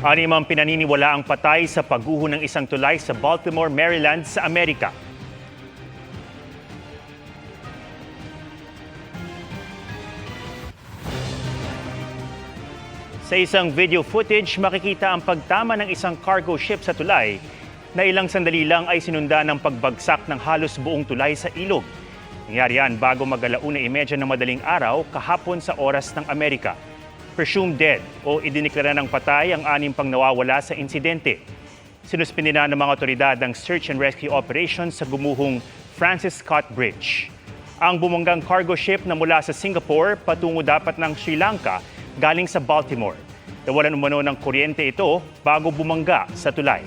Animang pinaniniwala ang patay sa pagguho ng isang tulay sa Baltimore, Maryland sa Amerika. Sa isang video footage, makikita ang pagtama ng isang cargo ship sa tulay na ilang sandali lang ay sinundan ng pagbagsak ng halos buong tulay sa ilog. Nangyari yan bago mag-1:30 ng madaling araw kahapon sa oras ng Amerika. Presumed dead o idiniklara ng patay ang 6 pang nawawala sa insidente. Sinuspindi na ng mga otoridad ang search and rescue operations sa gumuhong Francis Scott Bridge. Ang bumanggang cargo ship na mula sa Singapore patungo dapat ng Sri Lanka galing sa Baltimore. Nawalan umano ng kuryente ito bago bumangga sa tulay.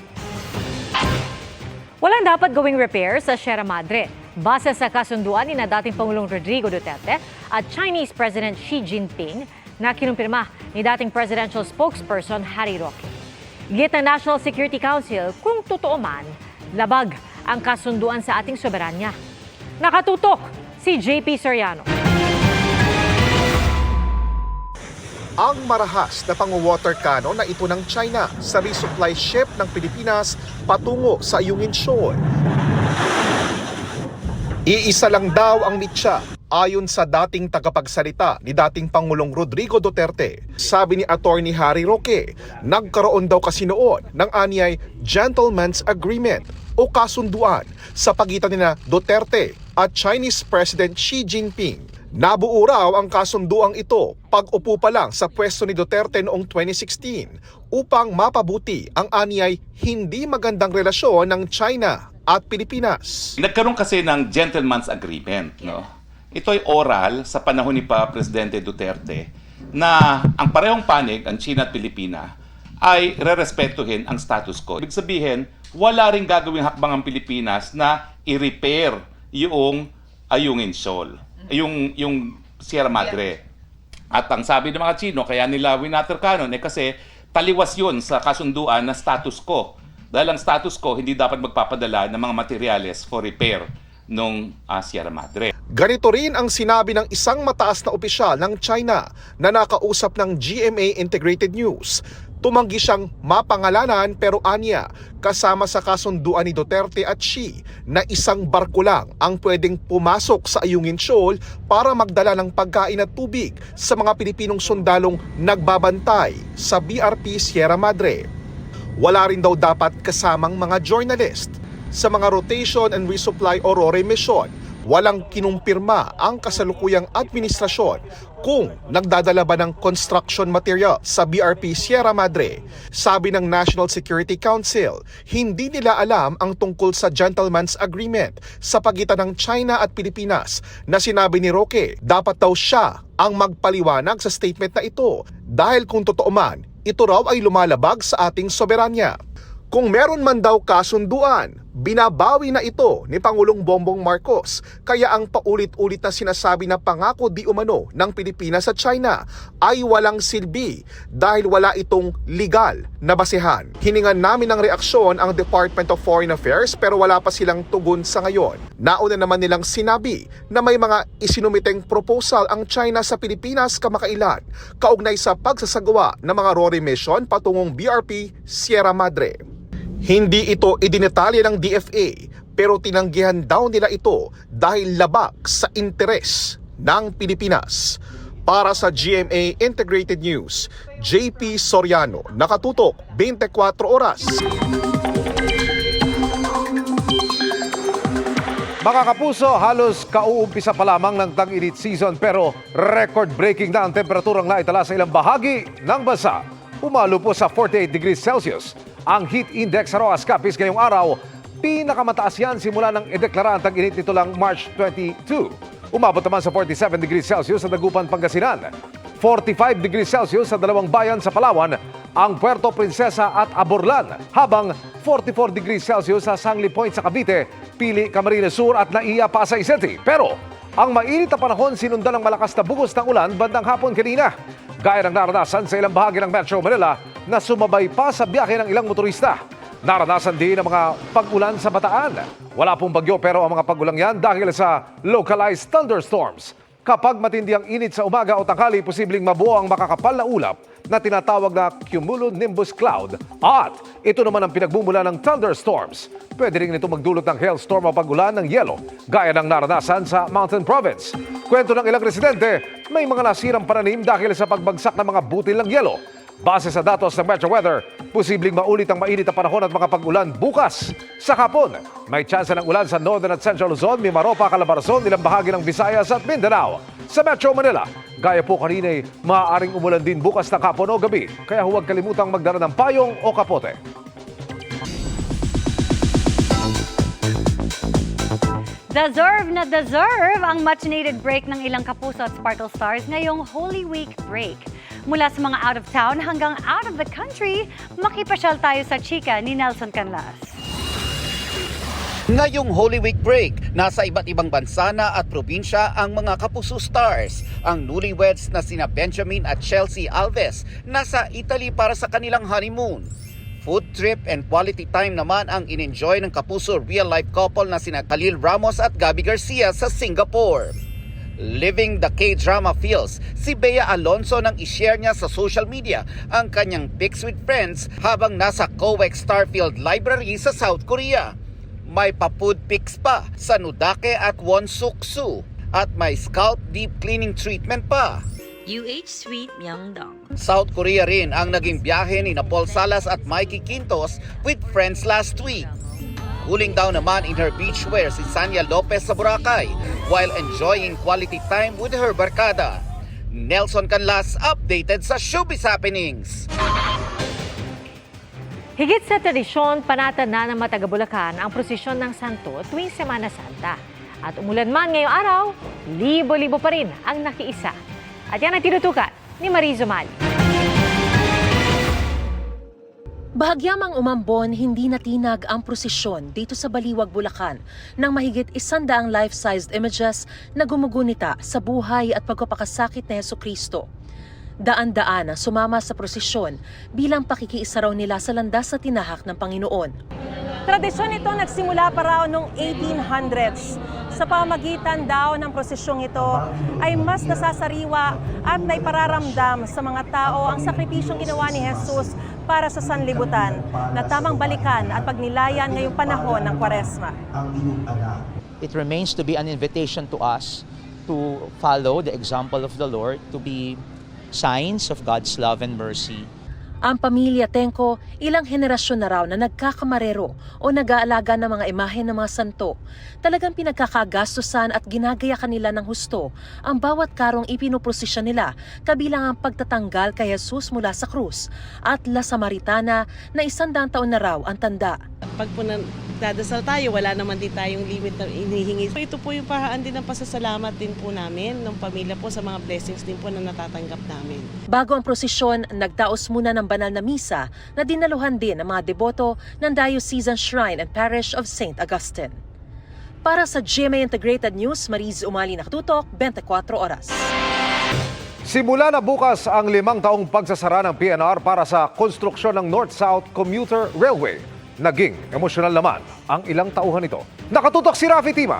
Walang dapat gawing repair sa Sierra Madre. Base sa kasunduan ni dating Pangulong Rodrigo Duterte at Chinese President Xi Jinping na kinumpirma ni dating presidential spokesperson Harry Roque. Git ng National Security Council kung totoo man, labag ang kasunduan sa ating soberanya. Nakatutok si JP Soriano. Ang marahas na pang-water cannon na ito ng China sa resupply ship ng Pilipinas patungo sa Ayungin Shoal. Iisa lang daw ang mitya ayon sa dating tagapagsalita ni dating Pangulong Rodrigo Duterte. Sabi ni Attorney Harry Roque, nagkaroon daw kasi noon ng anyay gentleman's agreement o kasunduan sa pagitan nina Duterte at Chinese President Xi Jinping. Nabuo raw ang kasunduang ito pag-upo pa lang sa pwesto ni Duterte noong 2016 upang mapabuti ang anyay hindi magandang relasyon ng China at Pilipinas. Nagkaroon kasi ng gentleman's agreement, no? Ito ay oral sa panahon ni Presidente Duterte na ang parehong panig, ang China at Pilipina, ay rerespetuhin ang status quo. Ibig sabihin, wala ring gagawing hakbang ang Pilipinas na i-repair yung Ayungin Shoal, yung Sierra Madre. At ang sabi ng mga Chino, kaya nila winater cannon, kasi taliwas yun sa kasunduan na status quo. Dahil ang status quo, hindi dapat magpapadala ng mga materyales for repair ng Sierra Madre. Ganito rin ang sinabi ng isang mataas na opisyal ng China na nakausap ng GMA Integrated News. Tumanggi siyang mapangalanan pero anya, kasama sa kasunduan ni Duterte at Xi na isang barko lang ang pwedeng pumasok sa Ayungin Shoal para magdala ng pagkain at tubig sa mga Pilipinong sundalong nagbabantay sa BRP Sierra Madre. Wala rin daw dapat kasamang mga journalist. Sa mga rotation and resupply o RORE mission, walang kinumpirma ang kasalukuyang administrasyon kung nagdadala ba ng construction material sa BRP Sierra Madre. Sabi ng National Security Council, hindi nila alam ang tungkol sa gentleman's agreement sa pagitan ng China at Pilipinas na sinabi ni Roque, dapat daw siya ang magpaliwanag sa statement na ito dahil kung totoo man, ito raw ay lumalabag sa ating soberanya. Kung meron man daw kasunduan, binabawi na ito ni Pangulong Bongbong Marcos. Kaya ang paulit-ulit na sinasabi na pangako di umano ng Pilipinas sa China ay walang silbi dahil wala itong legal na basehan. Hiningan namin ng reaksyon ang Department of Foreign Affairs pero wala pa silang tugon sa ngayon. Nauna naman nilang sinabi na may mga isinumiteng proposal ang China sa Pilipinas kamakailan kaugnay sa pagsasagawa ng mga RORE mission patungong BRP Sierra Madre. Hindi ito idinetalye ng DFA pero tinanggihan daw nila ito dahil labag sa interes ng Pilipinas. Para sa GMA Integrated News, JP Soriano, nakatutok 24 oras. Mga kapuso, halos kauumpisa pa lamang ng tag-init season pero record-breaking na ang temperaturang naitala sa ilang bahagi ng bansa. Umalo po sa 48 degrees Celsius. Ang heat index sa Rojas Capiz ngayong araw, pinakamataas yan simula ng ideklara ang tag-init nito lang March 22. Umabot naman sa 47 degrees Celsius sa Dagupan, Pangasinan. 45 degrees Celsius sa dalawang bayan sa Palawan, ang Puerto Princesa at Aborlan, habang 44 degrees Celsius sa Sangli Point sa Cavite, Pili, Camarines Sur at Naiya, Pasay City. Pero ang mainit na panahon sinundan ng malakas na bugos ng ulan bandang hapon kanina. Gaya ng naranasan sa ilang bahagi ng Metro Manila na sumabay pa sa biyahe ng ilang motorista. Naranasan din ang mga pag-ulan sa Bataan. Wala pong bagyo pero ang mga pag-ulang yan dahil sa localized thunderstorms. Kapag matindi ang init sa umaga o tanghali, posibleng mabuo ang makakapal na ulap na tinatawag na cumulonimbus cloud. At ito naman ang pinagmumula ng thunderstorms. Pwede rin ito magdulot ng hailstorm o pag-ulan ng yelo, gaya ng naranasan sa Mountain Province. Kwento ng ilang residente, may mga nasirang pananim dahil sa pagbagsak ng mga butil ng yelo. Base sa datos ng Metro Weather, posibleng maulit ang mainit na panahon at makapag-ulan bukas. Sa hapon, may tsansa ng ulan sa Northern at Central Luzon, Mimaropa, Calabarzon, ilang bahagi ng Visayas at Mindanao. Sa Metro Manila, gaya po kanina, maaaring umulan din bukas ng hapon o gabi. Kaya huwag kalimutang magdala ng payong o kapote. Deserve na deserve ang much-needed break ng ilang kapuso at Sparkle Stars ngayong Holy Week break. Mula sa mga out of town hanggang out of the country, makipasyal tayo sa chika ni Nelson Canlas. Ngayong Holy Week break, nasa iba't ibang bansa na at probinsya ang mga Kapuso Stars. Ang newlyweds na sina Benjamin at Chelsea Alves nasa Italy para sa kanilang honeymoon. Food trip and quality time naman ang in-enjoy ng Kapuso real-life couple na sina Khalil Ramos at Gabby Garcia sa Singapore. Living the K-drama feels, si Bea Alonso nang ishare niya sa social media ang kanyang pics with friends habang nasa COEX Starfield Library sa South Korea. May pa-food pics pa sa Nudake at Wonsuksu at may scalp deep cleaning treatment pa. UH Suite Myeongdong. South Korea rin ang naging biyahe ni Paul Salas at Mikey Quintos with friends last week. Cooling down naman in her beachwear si Sanya Lopez sa Boracay while enjoying quality time with her barkada. Nelson Canlas updated sa Showbiz Happenings. Higit sa tradisyon, panatan na ng mga taga-Bulacan ang prosesyon ng Santo tuwing Semana Santa. At umulan man ngayong araw, libo-libo pa rin ang nakiisa. At yan ang tinutukan ni Marizo Mali. Bahagyamang umambon, hindi natinag ang prosesyon dito sa Baliwag, Bulacan ng mahigit 100 life-sized images na gumugunita sa buhay at pagpapakasakit ni Jesucristo. Daan-daan ang sumama sa prosesyon bilang pakikiisa raw nila sa landas sa tinahak ng Panginoon. Tradisyon ito nagsimula pa raw noong 1800s. Sa pamagitan daw ng prosesyong ito ay mas nasasariwa at naipararamdam sa mga tao ang sakripisyong ginawa ni Jesus para sa sanlibutan na tamang balikan at pagnilayan ngayong panahon ng Kwaresma. It remains to be an invitation to us to follow the example of the Lord, to be signs of God's love and mercy. Ang pamilya Tenco, ilang henerasyon na raw na nagkakamarero o nag-aalaga ng mga imahe ng mga santo. Talagang pinagkakagastusan at ginagayakan nila ng husto ang bawat karong ipinuprosesyon nila, kabilang ang pagtatanggal kay Jesus mula sa krus at La Samaritana na 100 taon na raw ang tanda. Pag po dadasal tayo, wala naman din tayong limit na inihingi. Ito po yung paraan din ng pasasalamat din po namin, ng pamilya po sa mga blessings din po na natatanggap namin. Bago ang prosesyon, nagdaos muna ng banal na misa na dinaluhan din ng mga deboto ng Diocesan Shrine and Parish of St. Augustine. Para sa GMA Integrated News, Mariz Umali nakatutok, 24 oras. Simula na bukas ang 5 taong pagsasara ng PNR para sa konstruksyon ng North-South Commuter Railway. Naging emosyonal naman ang ilang tauhan nito. Nakatutok si Rafi Tima.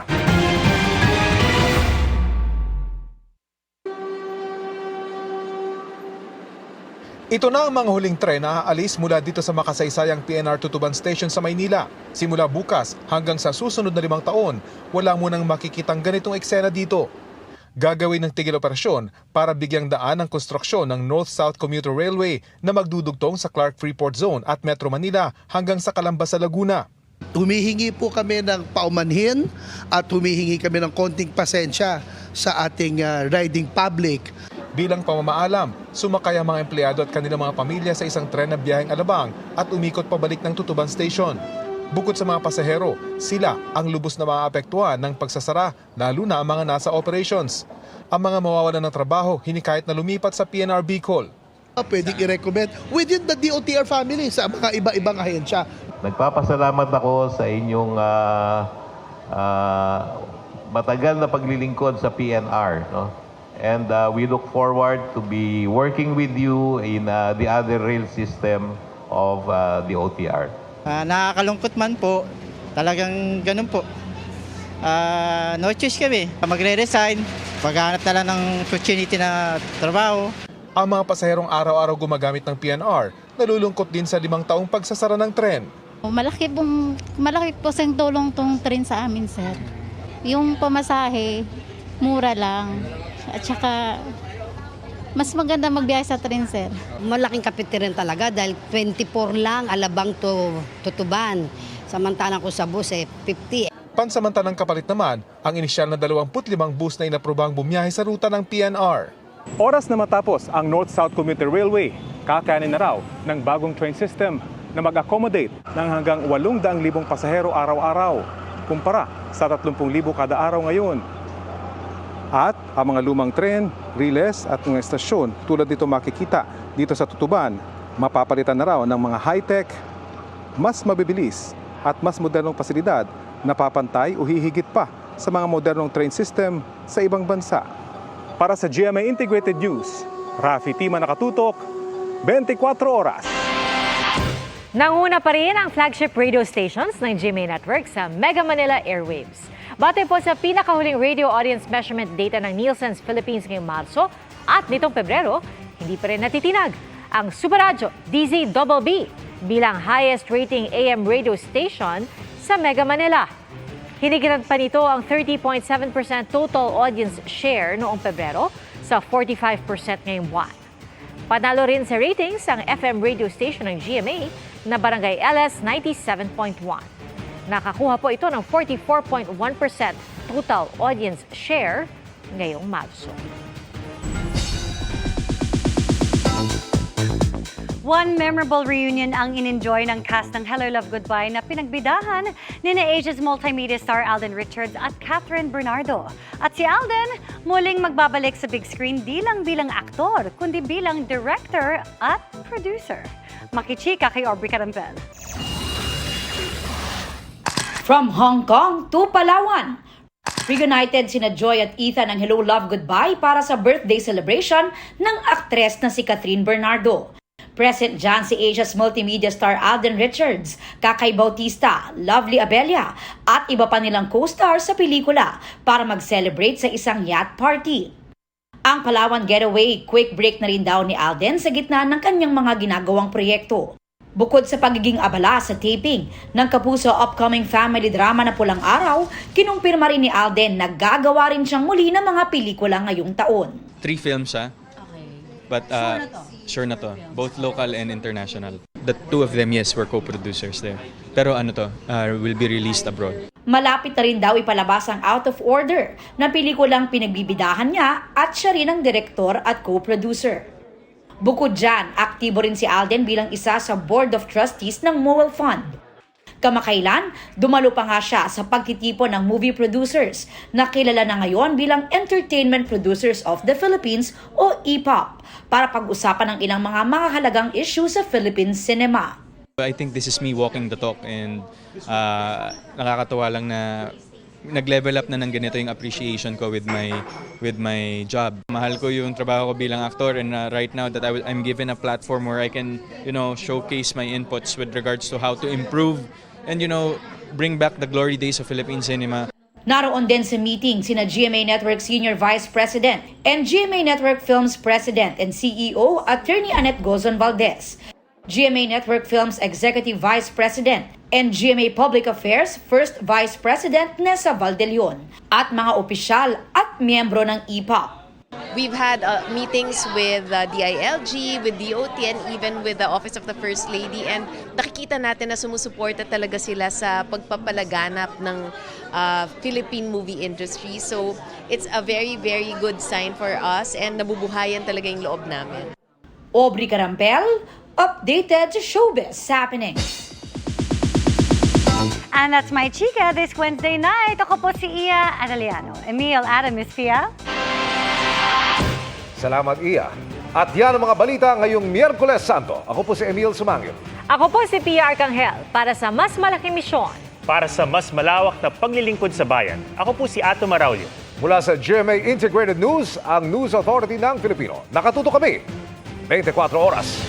Ito na ang mga huling tren na aalis mula dito sa makasaysayang PNR Tutuban Station sa Maynila. Simula bukas hanggang sa susunod na 5 taon, wala mo nang makikitang ganitong eksena dito. Gagawin ng tigil operasyon para bigyang daan ang konstruksyon ng North-South Commuter Railway na magdudugtong sa Clark Freeport Zone at Metro Manila hanggang sa Calamba sa Laguna. Humihingi po kami ng paumanhin at humihingi kami ng konting pasensya sa ating riding public. Bilang pamamaalam, sumakay ang mga empleyado at kanilang mga pamilya sa isang tren na biyaheng Alabang at umikot pabalik ng Tutuban Station. Bukod sa mga pasahero, sila ang lubos na maapektuhan ng pagsasara, lalo na ang mga nasa operations. Ang mga mawawalan ng trabaho, hinikayat na lumipat sa PNR Bicol. Pwedeng i-recommend within the DOTR family sa mga iba-ibang ahensya. Nagpapasalamat ako sa inyong matagal na paglilingkod sa PNR. No? And we look forward to be working with you in the other rail system of the OTR. Nakakalungkot man po, talagang ganun po. no choice kami. Magre-resign, maghanap na lang ng opportunity na trabaho. Ang mga pasaherong araw-araw gumagamit ng PNR, nalulungkot din sa 5 taong pagsasara ng tren. Malaki po siyang tulong tong train sa amin, sir. Yung pamasahe, mura lang. At saka, mas maganda magbiyahe sa train, sir. Malaking kapite rin talaga dahil 24 lang, Alabang to Tutuban. Samantalang ko sa bus 50. Pansamantalang kapalit naman, ang inisyal na 25 bus na inaprobang bumiyahe sa ruta ng PNR. Oras na matapos ang North-South Commuter Railway, kakayanin na raw ng bagong train system na mag-accommodate ng hanggang 800,000 pasahero araw-araw, kumpara sa 30,000 kada araw ngayon. At ang mga lumang tren, riles at mga estasyon tulad dito makikita dito sa Tutuban, mapapalitan na raw ng mga high-tech, mas mabibilis at mas modernong pasilidad na papantay o hihigit pa sa mga modernong train system sa ibang bansa. Para sa GMA Integrated News, Rafi Tima nakatutok, 24 oras. Nanguna pa rin ang flagship radio stations ng GMA Network sa Mega Manila Airwaves. Batay po sa pinakahuling radio audience measurement data ng Nielsen's Philippines ngayong Marso at nitong Pebrero, hindi pa rin natitinag ang Superradyo DZBB bilang highest rating AM radio station sa Mega Manila. Hinigitan pa nito ang 30.7% total audience share noong Pebrero sa 45% ngayong buwan. Panalo rin sa ratings ang FM radio station ng GMA na Barangay LS 97.1. Nakakuha po ito ng 44.1% total audience share ngayong Marso. One memorable reunion ang in-enjoy ng cast ng Hello, Love, Goodbye na pinagbidahan ni Asia's multimedia star Alden Richards at Catherine Bernardo. At si Alden muling magbabalik sa big screen di lang bilang aktor, kundi bilang director at producer. Makichika kay Aubrey Carampel. From Hong Kong to Palawan, reunited sina Joy at Ethan ng Hello, Love, Goodbye para sa birthday celebration ng aktres na si Catherine Bernardo. Present dyan si Asia's multimedia star Alden Richards, Kakay Bautista, Lovely Abella at iba pa nilang co-stars sa pelikula para mag-celebrate sa isang yacht party. Ang Palawan Getaway, quick break na rin daw ni Alden sa gitna ng kanyang mga ginagawang proyekto. Bukod sa pagiging abala sa taping ng Kapuso upcoming family drama na Pulang Araw, kinumpirma rin ni Alden na gagawa rin siyang muli ng mga pelikula ngayong taon. 3 films siya. But sure na to. Both local and international. The 2 of them, yes, were co-producers there. Pero will be released abroad. Malapit na rin daw ipalabas ang Out of Order na pelikulang pinagbibidahan niya at siya rin ang direktor at co-producer. Bukod dyan, aktibo rin si Alden bilang isa sa Board of Trustees ng MOEL Fund. Kamakailan, dumalo pa nga siya sa pagtitipon ng movie producers na kilala na ngayon bilang Entertainment Producers of the Philippines o EPOP para pag-usapan ng ilang mga mahalagang issue sa Philippine cinema. I think this is me walking the talk and nakakatuwa lang na nag-level up na ng ganito yung appreciation ko with my job. Mahal ko yung trabaho ko bilang aktor and right now that I'm given a platform where I can, showcase my inputs with regards to how to improve and, bring back the glory days of Philippine cinema. Naroon din sa meeting sina GMA Network Senior Vice President and GMA Network Films President and CEO Attorney Annette Gozon Valdez, GMA Network Films Executive Vice President and GMA Public Affairs First Vice President Nessa Valdelion at mga opisyal at miyembro ng EPOP. We've had meetings with DILG, with DOT, and even with the Office of the First Lady. And nakikita natin na sumusuporta talaga sila sa pagpapalaganap ng Philippine movie industry. So it's a very, very good sign for us and nabubuhayan talaga yung loob namin. Aubrey Carampel, updated sa showbiz happening. And that's my chika this Wednesday night. Ako po si Iya Adaliano. Emil Adam, Miss Pia. Salamat, Iya. At yan ang mga balita ngayong Miyerkules Santo. Ako po si Emil Sumangil. Ako po si Pia Arcangel para sa mas malaking misyon. Para sa mas malawak na paglilingkod sa bayan, ako po si Ato Maraulio. Mula sa GMA Integrated News, ang News Authority ng Filipino. Nakatuto kami 24 oras.